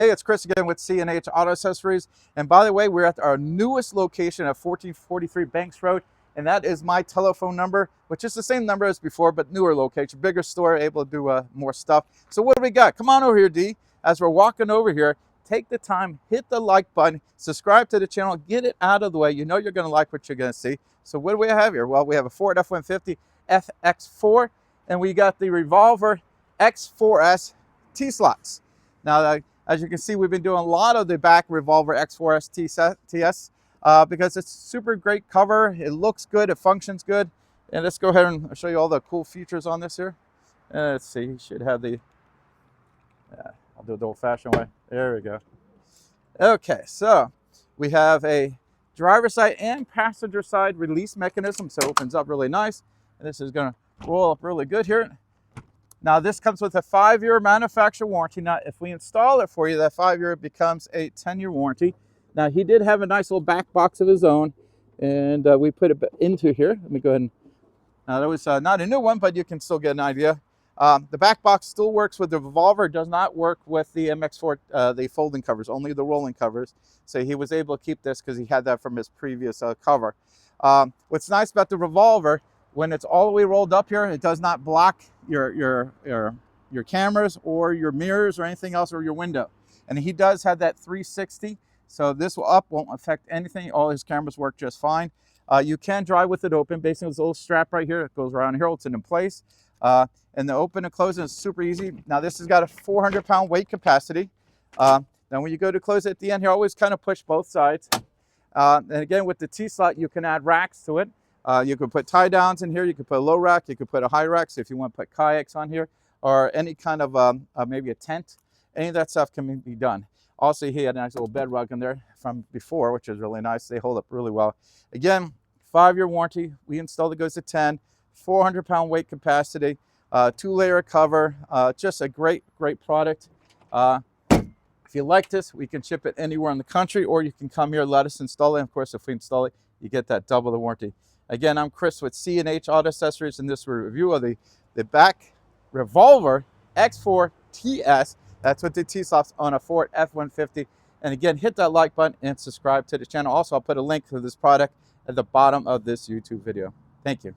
Hey, it's Chris again with C&H Auto Accessories. And by the way, we're at our newest location at 1443 Banks Road. And that is my telephone number, which is the same number as before, but newer location, bigger store, able to do more stuff. So what do we got? Come on over here, D. As we're walking over here, take the time, hit the like button, subscribe to the channel, get it out of the way. You know you're going to like what you're going to see. So what do we have here? Well, we have a Ford F-150 FX4, and we got the Revolver X4S T-slots. Now, as you can see, we've been doing a lot of the Bak Revolver X4TS because it's super great cover. It looks good. It functions good. And let's go ahead and show you all the cool features on this here. Let's see. You should have the... I'll do it the old-fashioned way. There we go. Okay, so we have a driver's side and passenger side release mechanism, so it opens up really nice. And this is going to roll up really good here. Now this comes with a 5-year manufacturer warranty. Now if we install it for you, that 5-year becomes a 10-year warranty. Now he did have a nice little back box of his own, and we put it into here. Let me go ahead and, now that was not a new one, but you can still get an idea. The back box still works with the Revolver, does not work with the MX4, the folding covers, only the rolling covers. So he was able to keep this because he had that from his previous cover. What's nice about the Revolver, when it's all the way rolled up here, it does not block your cameras or your mirrors or anything else, or your window. And he does have that 360, so this up won't affect anything. All his cameras work just fine. You can drive with it open. Basically, this little strap right here, it goes around here, holds it in place. And the open and closing is super easy. Now this has got a 400-pound weight capacity. Now when you go to close it at the end here, always kind of push both sides. And again, with the T-slot, you can add racks to it. You could put tie downs in here, you could put a low rack, you could put a high rack, so if you want to put kayaks on here, or any kind of maybe a tent, any of that stuff can be done. Also, he had a nice little bed rug in there from before, which is really nice. They hold up really well. Again, 5-year warranty. We installed it, goes to 10, 400-pound weight capacity, 2-layer cover. Just a great product. If you like this, we can ship it anywhere in the country, or you can come here, let us install it. And of course, if we install it, you get that double the warranty. Again, I'm Chris with C&H Auto Accessories, and this review of the Bak Revolver X4TS. That's with the T-slots on a Ford F-150. And again, hit that like button and subscribe to the channel. Also, I'll put a link to this product at the bottom of this YouTube video. Thank you.